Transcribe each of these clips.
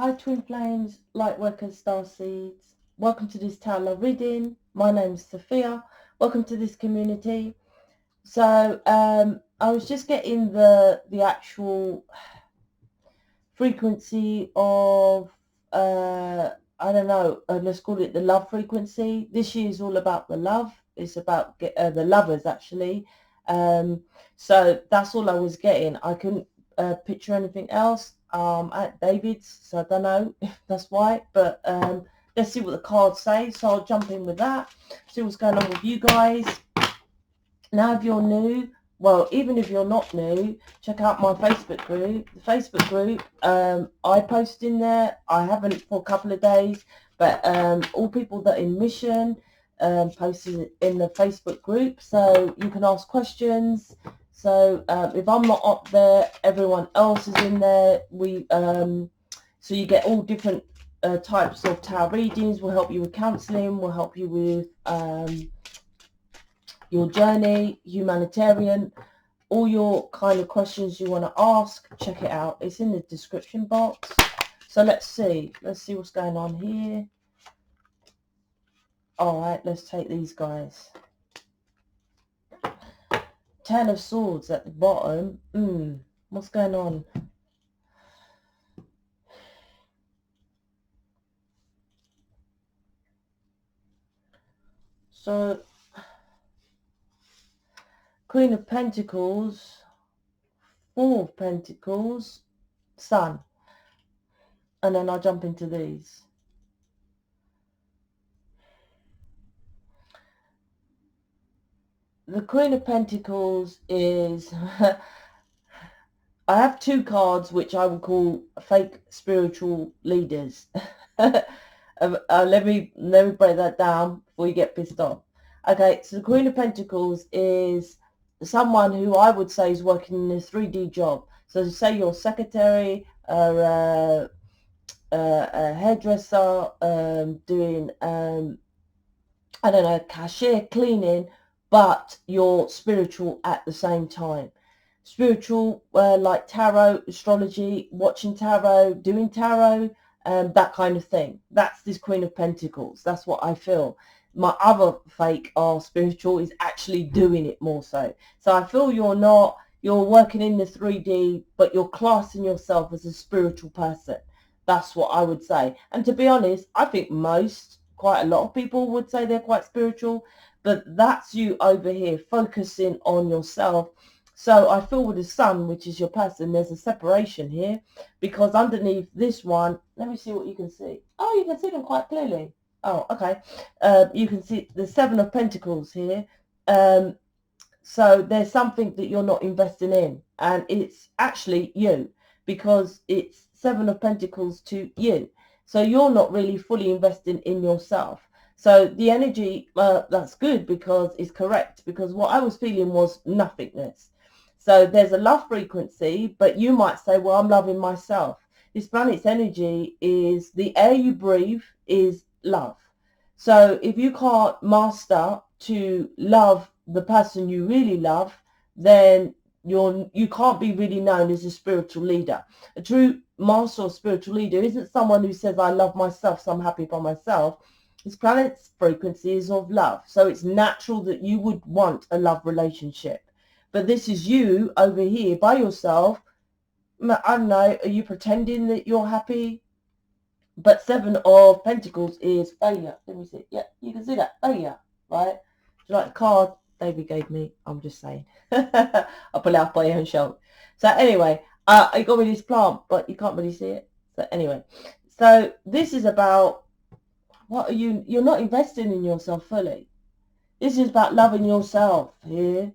Hi Twin Flames, Lightworkers, Starseeds. Welcome to this tarot reading. My name's Sophia. Welcome to this community. So I was just getting the actual frequency of, I don't know, let's call it the love frequency. This year is all about the love. It's about the lovers, actually. So that's all I was getting. I couldn't picture anything else at David's, so I don't know if that's why, but let's see what the cards say. So I'll jump in with that, see what's going on with you guys. Now, if you're new, well, even if you're not new, check out my Facebook group. The Facebook group, I post in there. I haven't for a couple of days, but all people that are in mission posted in the Facebook group, so you can ask questions. So if I'm not up there, everyone else is in there. So you get all different types of tarot readings. We'll help you with counselling. We'll help you with your journey, humanitarian, all your kind of questions you want to ask. Check it out. It's in the description box. So let's see what's going on here. All right, let's take these guys. 10 of Swords at the bottom. What's going on? So Queen of Pentacles, Four of Pentacles, Sun. And then I'll jump into these. The Queen of Pentacles is... I have two cards which I would call fake spiritual leaders. Let me break that down before you get pissed off. Okay, so the Queen of Pentacles is someone who I would say is working in a 3D job. So say you're a secretary, a hairdresser, doing, I don't know, cashier, cleaning, but you're spiritual at the same time. Spiritual, like tarot, astrology, watching tarot, doing tarot, that kind of thing. That's this Queen of Pentacles. That's what I feel. My other fake are spiritual is actually doing it more so. So I feel you're working in the 3D, but you're classing yourself as a spiritual person. That's what I would say. And to be honest, I think quite a lot of people would say they're quite spiritual, but that's you over here focusing on yourself. So I feel with the Sun, which is your person, there's a separation here, because underneath this one, let me see what you can see. Oh, you can see them quite clearly. Oh, okay. You can see the Seven of Pentacles here. So there's something that you're not investing in, and it's actually you, because it's Seven of Pentacles to you. So you're not really fully investing in yourself. So the energy, that's good, because it's correct, because what I was feeling was nothingness. So there's a love frequency, but you might say, well, I'm loving myself. This planet's energy is the air you breathe is love. So if you can't master to love the person you really love, then you can't be really known as a spiritual leader. A true master or spiritual leader isn't someone who says, I love myself, so I'm happy by myself. This planet's frequency is of love. So it's natural that you would want a love relationship. But this is you over here by yourself. I don't know, are you pretending that you're happy? But Seven of Pentacles is failure. Let me see. Yeah, you can see that. Failure, right? Do you like the card David gave me? I'm just saying. I'll pull it out by your own shoulder. So anyway, I got me this plant, but you can't really see it. So anyway, so this is about, what are you? You're not investing in yourself fully. This is about loving yourself here.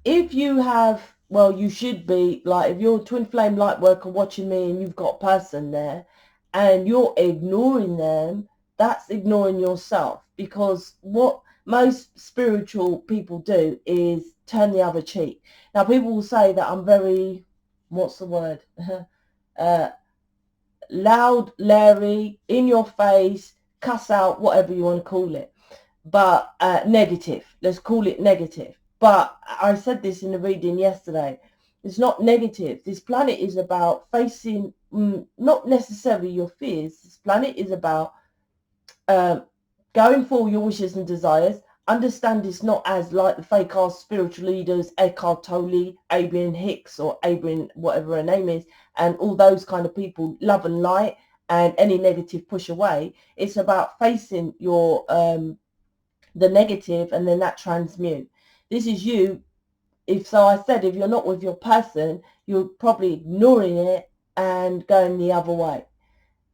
If you have, well, you should be, like, if you're a twin flame light worker watching me and you've got a person there and you're ignoring them, that's ignoring yourself, because what most spiritual people do is turn the other cheek. Now, people will say that I'm very, what's the word? Loud, Larry, in your face, cuss out, whatever you want to call it. But negative, let's call it negative. But I said this in the reading yesterday. It's not negative. This planet is about facing, not necessarily your fears. This planet is about going for your wishes and desires. Understand it's not as like the fake ass spiritual leaders, Eckhart Tolle, Abraham Hicks, or Abraham, whatever her name is, and all those kind of people, love and light, and any negative push away. It's about facing your the negative, and then that transmute. This is you. If so, I said, if you're not with your person, you're probably ignoring it and going the other way.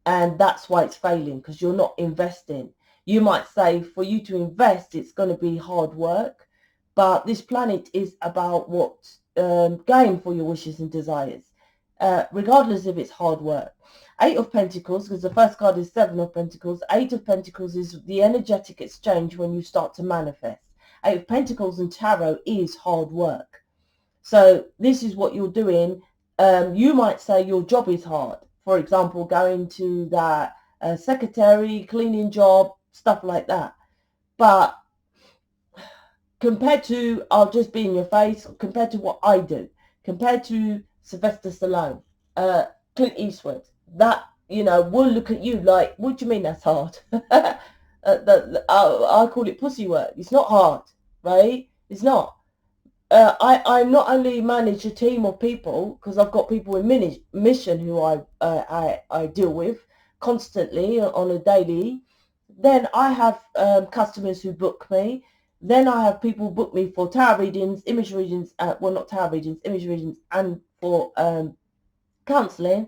And that's why it's failing, because you're not investing. You might say for you to invest, it's going to be hard work. But this planet is about what going for your wishes and desires, regardless if it's hard work. 8 of Pentacles, because the first card is 7 of Pentacles. 8 of Pentacles is the energetic exchange when you start to manifest. 8 of Pentacles and Tarot is hard work. So this is what you're doing. You might say your job is hard. For example, going to that secretary, cleaning job, stuff like that. But compared to, I'll just be in your face, compared to what I do, compared to Sylvester Stallone, Clint Eastwood, that, you know, we'll look at you like, what do you mean that's hard? I call it pussy work. It's not hard, right? It's not. I not only manage a team of people, because I've got people in mission who I deal with constantly on a daily. Then I have customers who book me. Then I have people book me for tarot readings, image readings, well, not tarot readings, image readings, and for counselling.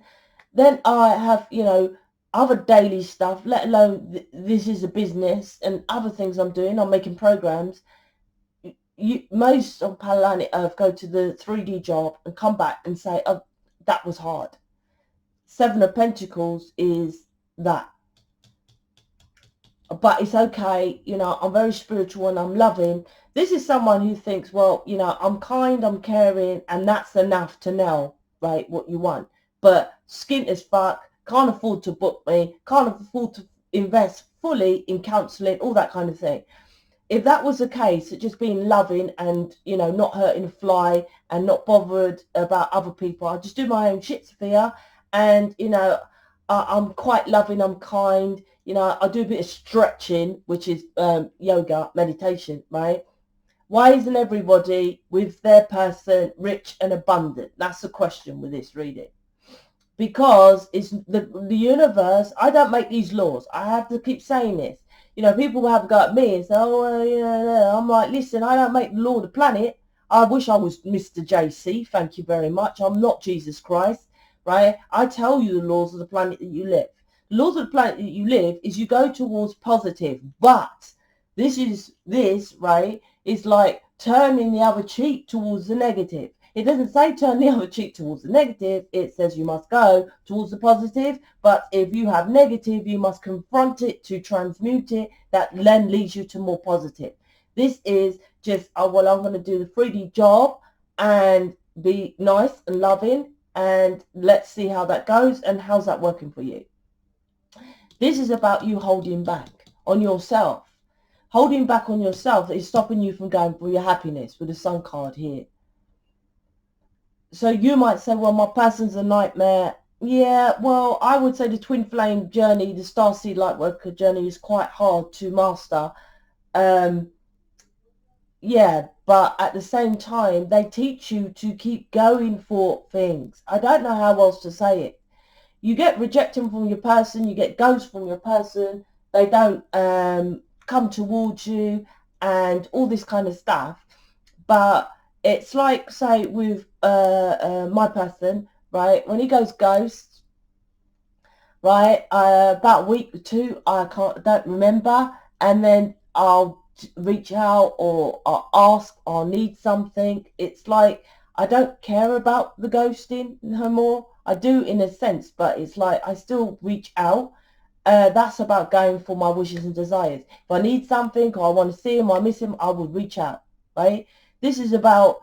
Then I have, you know, other daily stuff, let alone this is a business and other things I'm doing. I'm making programs. Most on planet Earth go to the 3D job and come back and say, oh, that was hard. 7 of Pentacles is that. But it's okay, you know, I'm very spiritual and I'm loving. This is someone who thinks, well, you know, I'm kind, I'm caring, and that's enough to know, right, what you want. But skint as fuck, can't afford to book me, can't afford to invest fully in counselling, all that kind of thing. If that was the case, just being loving and, you know, not hurting a fly and not bothered about other people, I just do my own shit, Sophia. And, you know, I'm quite loving, I'm kind. You know, I do a bit of stretching, which is yoga, meditation, right? Why isn't everybody with their person rich and abundant? That's the question with this reading. Because it's the universe. I don't make these laws. I have to keep saying this. You know, people have got at me and say, oh, yeah. I'm like, listen, I don't make the law of the planet. I wish I was Mr. JC. Thank you very much. I'm not Jesus Christ, right? I tell you the laws of the planet that you live. The laws of the planet that you live is you go towards positive. But this, right, is like turning the other cheek towards the negative. It doesn't say turn the other cheek towards the negative. It says you must go towards the positive. But if you have negative, you must confront it to transmute it. That then leads you to more positive. This is just, oh, well, I'm going to do the 3D job and be nice and loving. And let's see how that goes. And how's that working for you? This is about you holding back on yourself. Holding back on yourself is stopping you from going for your happiness with the Sun card here. So you might say, well, my person's a nightmare. Yeah, well, I would say the twin flame journey, the starseed lightworker journey is quite hard to master. Yeah, but at the same time, they teach you to keep going for things. I don't know how else to say it. You get rejection from your person, you get ghosts from your person. They don't come towards you and all this kind of stuff. But it's like, say, with my person, right? When he goes ghost, right? About a week or two, don't remember, and then I'll reach out or I'll ask, or need something. It's like I don't care about the ghosting no more. I do in a sense, but it's like I still reach out. That's about going for my wishes and desires. If I need something or I want to see him or I miss him, I will reach out, right? This is about,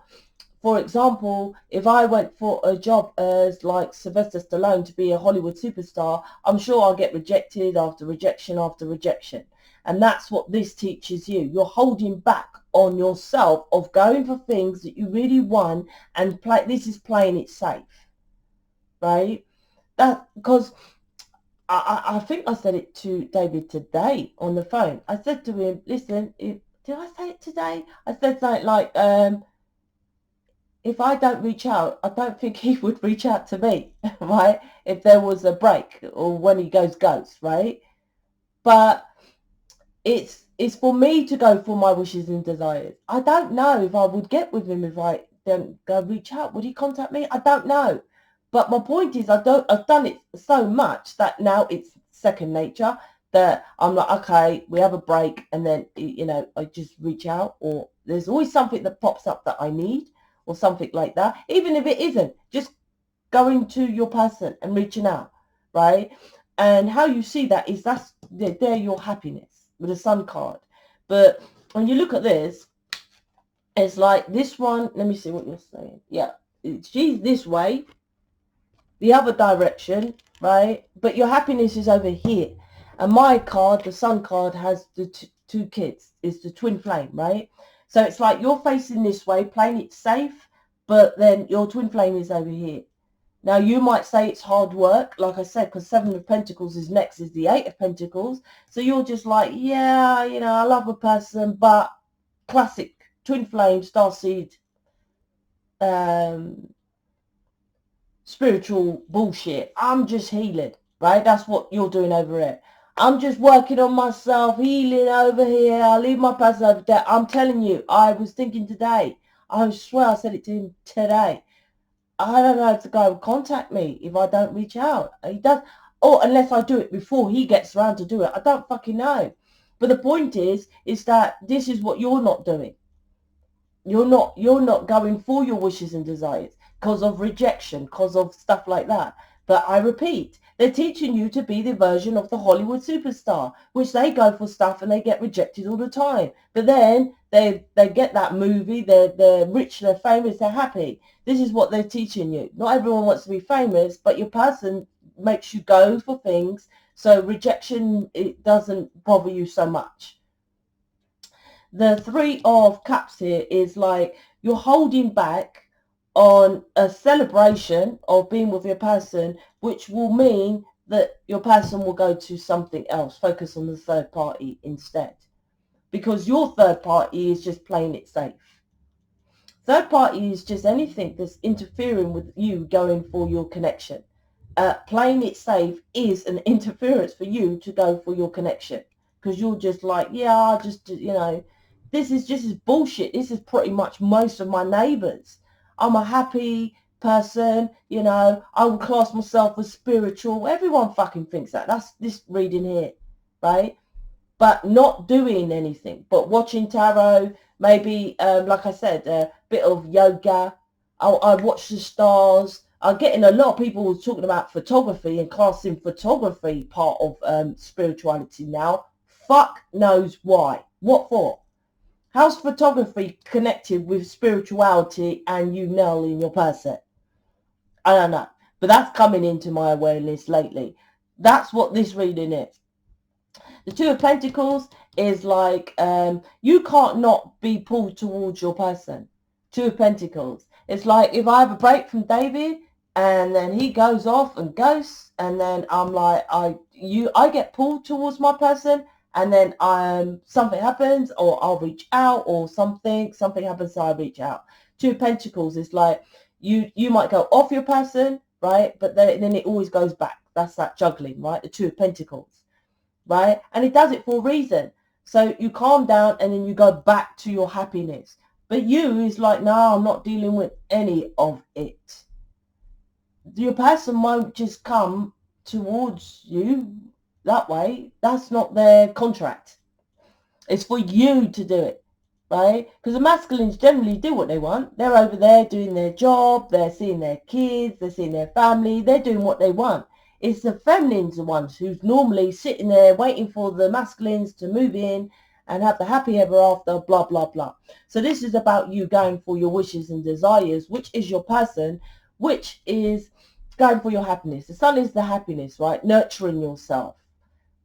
for example, if I went for a job as like Sylvester Stallone to be a Hollywood superstar, I'm sure I'll get rejected after rejection after rejection. And that's what this teaches you. You're holding back on yourself of going for things that you really want, and this is playing it safe, right? That because I think I said it to David today on the phone. I said to him, listen, did I say it today? I said something like, if I don't reach out, I don't think he would reach out to me, right? If there was a break or when he goes ghost, right? But it's for me to go for my wishes and desires. I don't know if I would get with him if I don't go reach out. Would he contact me? I don't know. But my point is, I've done it so much that now it's second nature, that I'm like, okay, we have a break, and then, you know, I just reach out, or there's always something that pops up that I need, or something like that. Even if it isn't, just going to your person and reaching out, right? And how you see that is they're your happiness with a sun card. But when you look at this, it's like this one. Let me see what you're saying. Yeah, she's this way, the other direction, right? But your happiness is over here. And my card, the sun card, has the two kids. It's the twin flame, right? So it's like you're facing this way, playing it safe, but then your twin flame is over here. Now, you might say it's hard work, like I said, because Seven of Pentacles is next, is the Eight of Pentacles. So you're just like, yeah, you know, I love a person, but classic twin flame, starseed, spiritual bullshit. I'm just healing, right? That's what you're doing over here. I'm just working on myself, healing over here. I'll leave my person over there. I'm telling you, I was thinking today, I swear I said it to him today. I don't know how to go contact me if I don't reach out. He does, or unless I do it before he gets around to do it. I don't fucking know. But the point is that this is what you're not doing. You're not going for your wishes and desires because of rejection, because of stuff like that. But I repeat, they're teaching you to be the version of the Hollywood superstar, which they go for stuff and they get rejected all the time. But then they get that movie, they're rich, they're famous, they're happy. This is what they're teaching you. Not everyone wants to be famous, but your person makes you go for things. So rejection, it doesn't bother you so much. The Three of Cups here is like you're holding back on a celebration of being with your person, which will mean that your person will go to something else, focus on the third party instead, because your third party is just playing it safe. Third party is just anything that's interfering with you going for your connection. Playing it safe is an interference for you to go for your connection, because you're just like, yeah, just, you know, this is just bullshit. This is pretty much most of my neighbors. I'm a happy person, you know, I would class myself as spiritual. Everyone fucking thinks that. That's this reading here, right? But not doing anything, but watching tarot, maybe, like I said, a bit of yoga. I watch the stars. I'm getting a lot of people talking about photography and classing photography part of spirituality now. Fuck knows why. What for? How's photography connected with spirituality and you nailing your person? I don't know. But that's coming into my awareness lately. That's what this reading is. The Two of Pentacles is like you can't not be pulled towards your person. Two of Pentacles. It's like if I have a break from David and then he goes off and ghosts, and then I'm like, I get pulled towards my person, and then something happens, or I'll reach out, or something happens, so I reach out. Two of Pentacles is like you might go off your person, right? But then it always goes back. That's that juggling, right? The Two of Pentacles, right? And it does it for a reason. So you calm down and then you go back to your happiness. But you is like, no, I'm not dealing with any of it. Your person won't just come towards you that way. That's not their contract. It's for you to do it, right? Because the masculines generally do what they want. They're over there doing their job. They're seeing their kids. They're seeing their family. They're doing what they want. It's the feminines, the ones who's normally sitting there waiting for the masculines to move in and have the happy ever after, blah, blah, blah. So this is about you going for your wishes and desires, which is your person, which is going for your happiness. The sun is the happiness, right? Nurturing yourself,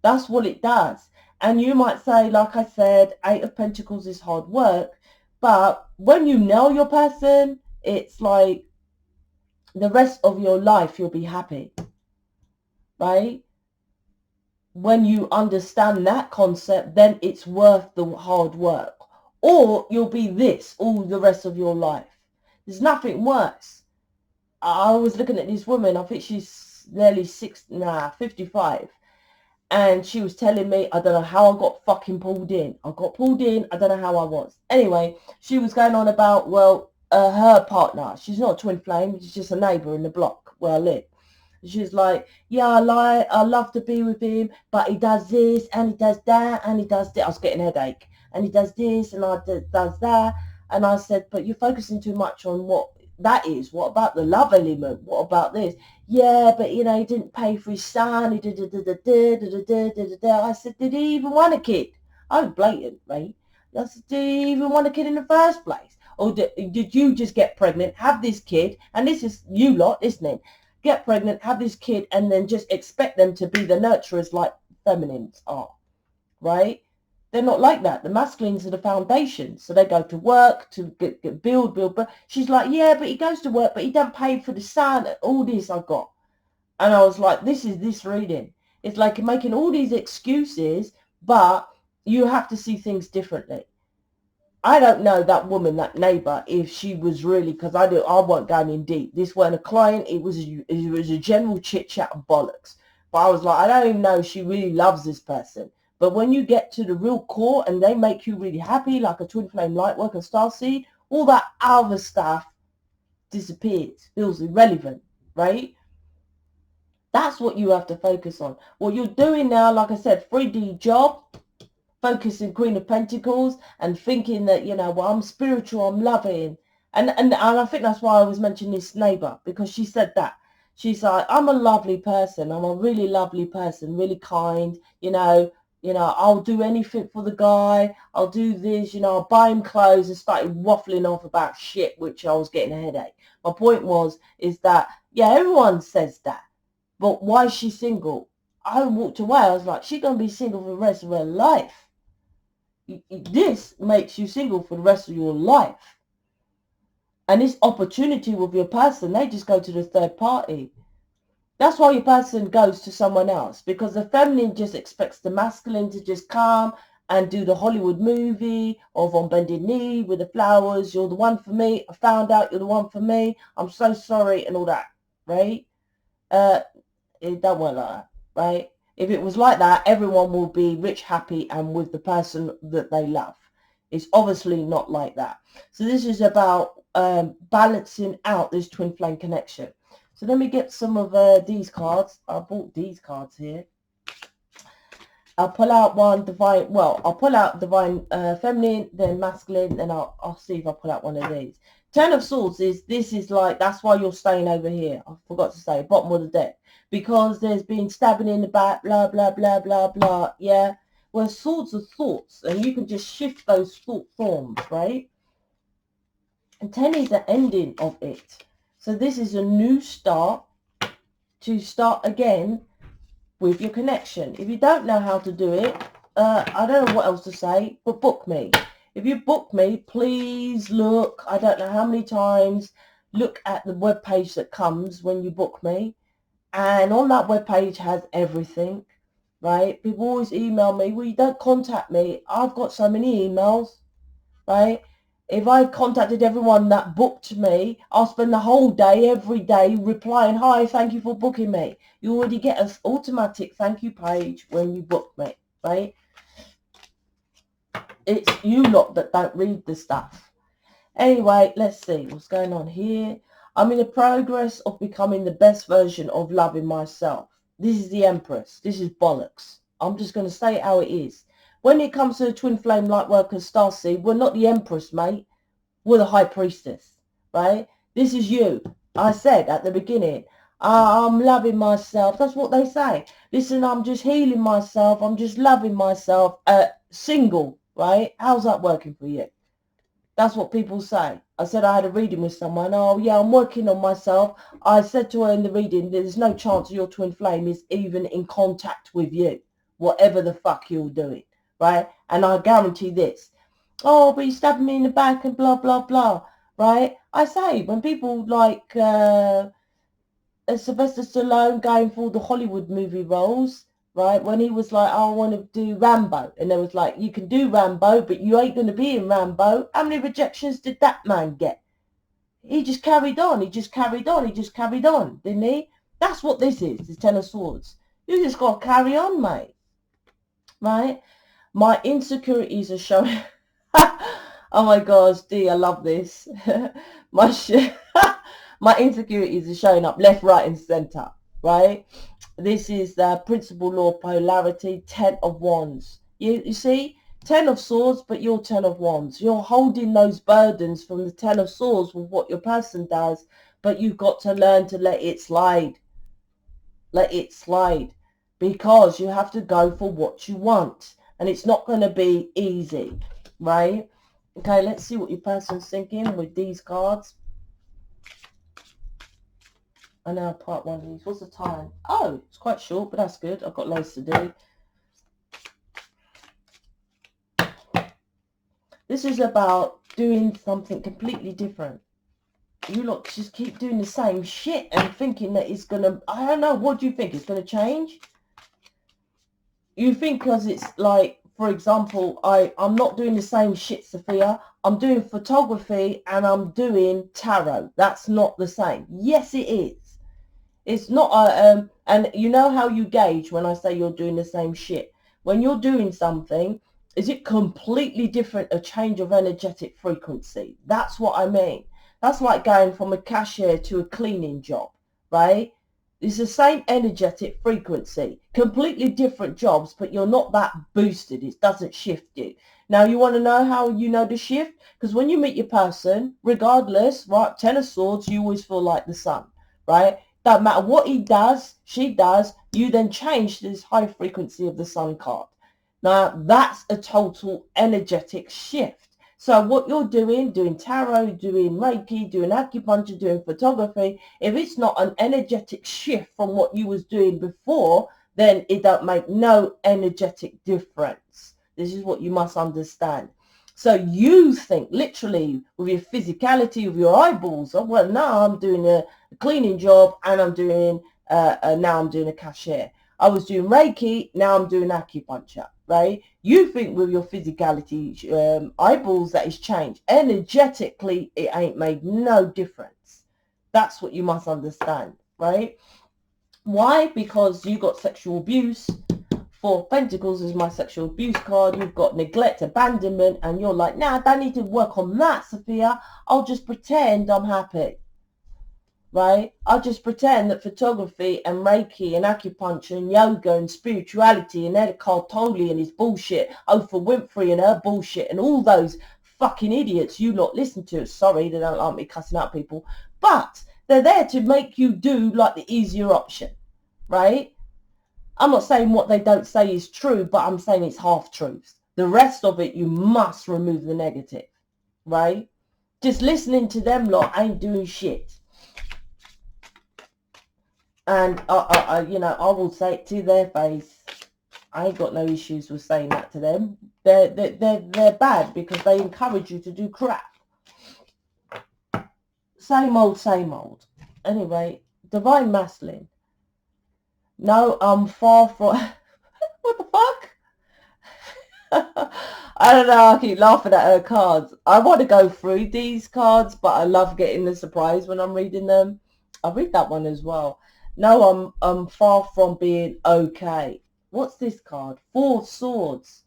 That's what it does. And you might say, like I said, Eight of Pentacles is hard work. But when you know your person, it's like the rest of your life you'll be happy, right? When you understand that concept, then it's worth the hard work. Or you'll be this all the rest of your life. There's nothing worse. I was looking at this woman, I think she's nearly 55. And she was telling me, I don't know how I got fucking pulled in. I got pulled in, I don't know how I was. Anyway, she was going on about, well, her partner. She's not a twin flame, she's just a neighbour in the block where I live. She's like, yeah, I love to be with him, but he does this and he does that and he does this. I was getting a headache. And he does this and does that. And I said, but you're focusing too much on what that is. What about the love element? What about this? Yeah, but you know, he didn't pay for his son. He did. I said, did he even want a kid? I was blatant, right? I said, did he even want a kid in the first place? Or did you just get pregnant, have this kid, and this is you lot listening, get pregnant, have this kid, and then just expect them to be the nurturers like feminines are, right? They're not like that. The masculines are the foundation. So they go to work to build. But she's like, yeah, but he goes to work, but he don't pay for the son. All this I got. And I was like, this is this reading. It's like making all these excuses, but you have to see things differently. I don't know that woman, that neighbour, if she was really, because I wasn't going in deep. This wasn't a client. It was a general chit chat of bollocks. But I was like, I don't even know if she really loves this person. But when you get to the real core and they make you really happy, like a twin flame lightworker starseed, all that other stuff disappears, feels irrelevant, right? That's what you have to focus on. What you're doing now, like I said, 3D job, focusing Queen of Pentacles and thinking that, you know, well, I'm spiritual, I'm loving. And I think that's why I was mentioning this neighbour, because she said that. She's like, I'm a lovely person. I'm a really lovely person, really kind, you know, I'll do anything for the guy. I'll do this, you know, I'll buy him clothes, and started waffling off about shit, which I was getting a headache. My point is that, yeah, everyone says that. But why is she single? I walked away. I was like, she's going to be single for the rest of her life. This makes you single for the rest of your life. And this opportunity with your person, they just go to the third party. That's why your person goes to someone else, because the feminine just expects the masculine to just come and do the Hollywood movie of on bended knee with the flowers. You're the one for me. I found out you're the one for me. I'm so sorry and all that, right? It don't work like that, right? If it was like that, everyone will be rich, happy, and with the person that they love. It's obviously not like that. So this is about balancing out this twin flame connection. So let me get some of these cards. I bought these cards here. I'll pull out one divine. Well, I'll pull out divine feminine, then masculine, then I'll see if I pull out one of these. Ten of Swords is like, that's why you're staying over here. I forgot to say, bottom of the deck, because there's been stabbing in the back, blah blah blah blah blah. Yeah, well, swords are thoughts, and you can just shift those thought forms, right? And 10 is the ending of it. So this is a new start to start again with your connection. If you don't know how to do it, I don't know what else to say, but book me. If you book me, please look, I don't know how many times, look at the webpage that comes when you book me. And on that webpage has everything, right? People always email me, well, you don't contact me. I've got so many emails, right? If I contacted everyone that booked me, I'll spend the whole day, every day, replying, hi, thank you for booking me. You already get an automatic thank you page when you book me, right? It's you lot that don't read the stuff. Anyway, let's see what's going on here. I'm in the progress of becoming the best version of loving myself. This is the Empress. This is bollocks. I'm just going to say it how it is. When it comes to the twin flame lightworkers starseed, we're not the Empress, mate. We're the High Priestess, right? This is you. I said at the beginning, I'm loving myself. That's what they say. Listen, I'm just healing myself. I'm just loving myself. Single, right? How's that working for you? That's what people say. I said I had a reading with someone. Oh, yeah, I'm working on myself. I said to her in the reading, there's no chance your twin flame is even in contact with you. whatever the fuck you're doing, right? And I guarantee this. Oh, but you stabbed me in the back and blah, blah, blah, right? I say, when people like Sylvester Stallone going for the Hollywood movie roles, right? When he was like, oh, I want to do Rambo. And there was like, you can do Rambo, but you ain't going to be in Rambo. How many rejections did that man get? He just carried on. He just carried on. He just carried on, didn't he? That's what this is, the Ten of Swords. You just got to carry on, mate. Right? My insecurities are showing. Oh my gosh, D, I love this. My insecurities are showing up left, right, and center. Right? This is the principal law of polarity, 10 of Wands. You see? 10 of Swords, but you're 10 of Wands. You're holding those burdens from the 10 of Swords with what your person does, but you've got to learn to let it slide. Let it slide. Because you have to go for what you want. And it's not going to be easy, right? Okay, let's see what your person's thinking with these cards. I now part one of these. What's the time? Oh, it's quite short, but that's good. I've got loads to do. This is about doing something completely different. You lot just keep doing the same shit and thinking that it's going to... I don't know. What do you think? It's going to change? You think because it's like, for example, I'm not doing the same shit, Sophia. I'm doing photography and I'm doing tarot. That's not the same. Yes, it is. It's not a... and you know how you gauge when I say you're doing the same shit? When you're doing something, is it completely different, a change of energetic frequency? That's what I mean. That's like going from a cashier to a cleaning job, right? It's the same energetic frequency, completely different jobs, but you're not that boosted. It doesn't shift you. Now, you want to know how you know the shift? Because when you meet your person, regardless, right, 10 of Swords, you always feel like the sun, right? Don't matter what he does, she does, you then change this high frequency of the sun card. Now, that's a total energetic shift. So what you're doing tarot, doing Reiki, doing acupuncture, doing photography, if it's not an energetic shift from what you was doing before, then it don't make no energetic difference. This is what you must understand. So you think literally with your physicality, with your eyeballs, oh, well, now I'm doing a cleaning job and I'm doing, now I'm doing a cashier. I was doing Reiki, now I'm doing acupuncture, right? You think with your physicality, eyeballs, that is changed. Energetically, it ain't made no difference. That's what you must understand, right? Why? Because you got sexual abuse. Four of Pentacles is my sexual abuse card. You've got neglect, abandonment, and you're like, nah, I don't need to work on that, Sophia. I'll just pretend I'm happy. Right? I'll just pretend that photography and Reiki and acupuncture and yoga and spirituality and Eckhart Tolle and his bullshit, Oprah Winfrey and her bullshit and all those fucking idiots you lot listen to. Sorry, they don't like me cussing out people. But they're there to make you do like the easier option. Right? I'm not saying what they don't say is true, but I'm saying it's half-truths. The rest of it, you must remove the negative. Right? Just listening to them lot ain't doing shit. And you know, I will say it to their face. I ain't got no issues with saying that to them. They're bad because they encourage you to do crap. Same old, same old. Anyway, Divine Masculine. No, I'm far from... What the fuck? I don't know. I keep laughing at her cards. I want to go through these cards, but I love getting the surprise when I'm reading them. I'll read that one as well. No, I'm far from being okay. What's this card? Four of Swords.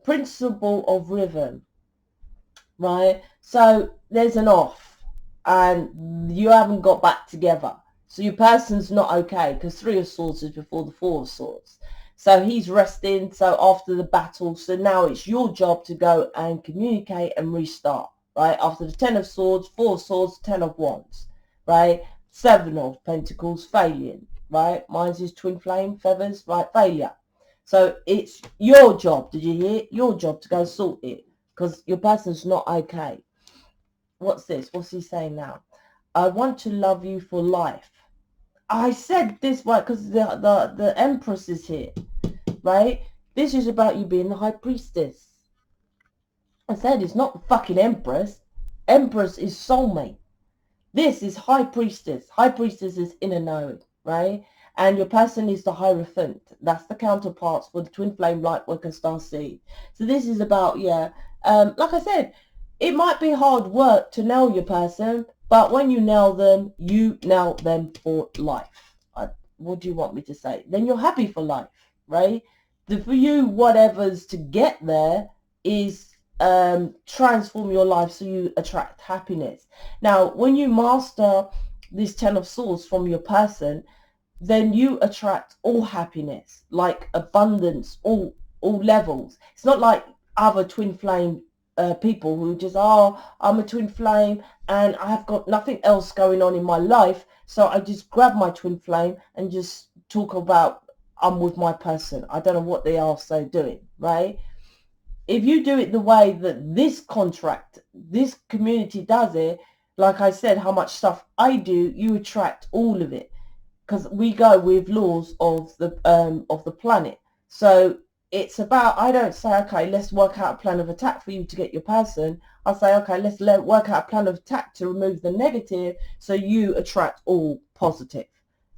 Principle of rhythm. Right? So there's an off and you haven't got back together. So your person's not okay because Three of Swords is before the Four of Swords. So he's resting. So after the battle, so now it's your job to go and communicate and restart. Right? After the Ten of Swords, Four of Swords, Ten of Wands. Right? Seven of Pentacles, failing, right? Mine's is twin flame, feathers, right? Failure. So it's your job, did you hear? Your job to go sort it because your person's not okay. What's this? What's he saying now? I want to love you for life. I said this, right, because the Empress is here. right? This is about you being the high priestess. I said it's not the fucking empress. Empress is soulmate. This is high priestess. High priestess is inner knowing, right? And your person is the Hierophant. That's the counterparts for the twin flame lightworker starseed. So this is about, like I said, it might be hard work to nail your person, but when you nail them for life. What do you want me to say? Then you're happy for life, right? For you, whatever's to get there is transform your life so you attract happiness. Now, when you master this 10 of Swords from your person, then you attract all happiness, like abundance, all levels. It's not like other twin flame people who just, I'm a twin flame and I've got nothing else going on in my life, so I just grab my twin flame and just talk about I'm with my person. I don't know what they are so doing, right? If you do it the way that this community does it, like I said, how much stuff I do, you attract all of it, because we go with laws of the planet. So it's about, I don't say, okay, let's work out a plan of attack for you to get your person. I say, okay, let's work out a plan of attack to remove the negative so you attract all positive.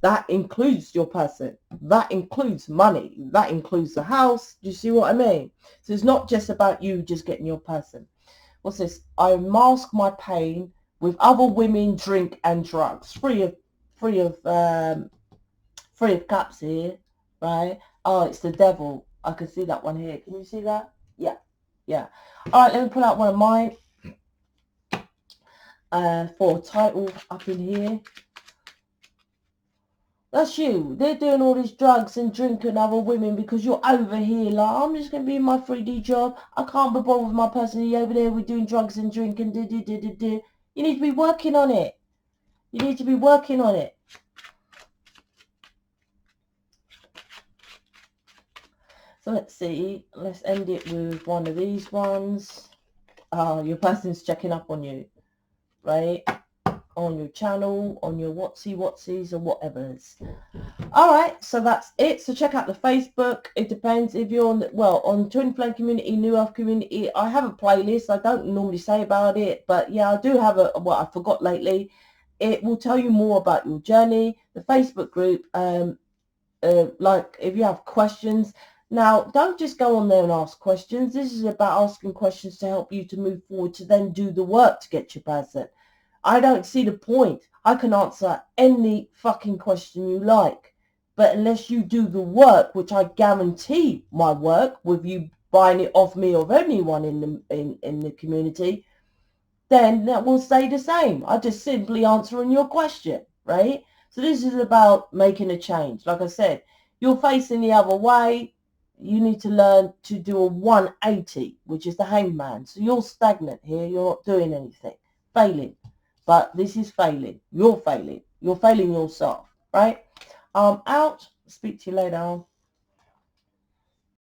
That includes your person. That includes money. That includes the house. Do you see what I mean? So it's not just about you just getting your person. What's this? I mask my pain with other women, drink and drugs. Free of cups here, right? Oh, it's the devil. I can see that one here. Can you see that? Yeah. All right, let me pull out one of mine for a title up in here. That's you. They're doing all these drugs and drinking other women because you're over here like, I'm just going to be in my 3D job. I can't be bothered with my person. Over there we're doing drugs and drinking. You need to be working on it. You need to be working on it. So let's see. Let's end it with one of these ones. Your person's checking up on you, right? On your channel, on your whatsies or whatever's. All right, so that's it. So check out the Facebook. It depends if you're on Twin Flame community, New Earth community. I have a playlist. I don't normally say about it, but yeah, I do have I forgot lately. It will tell you more about your journey. The Facebook group, like if you have questions. Now, don't just go on there and ask questions. This is about asking questions to help you to move forward, to then do the work to get your person. I don't see the point. I can answer any fucking question you like. But unless you do the work, which I guarantee my work, with you buying it off me or anyone in the community, then that will stay the same. I just simply answering your question, right? So this is about making a change. Like I said, you're facing the other way. You need to learn to do a 180, which is the hangman. So you're stagnant here. You're not doing anything. Failing. But this is failing. You're failing. You're failing yourself, right? I'm out. Speak to you later.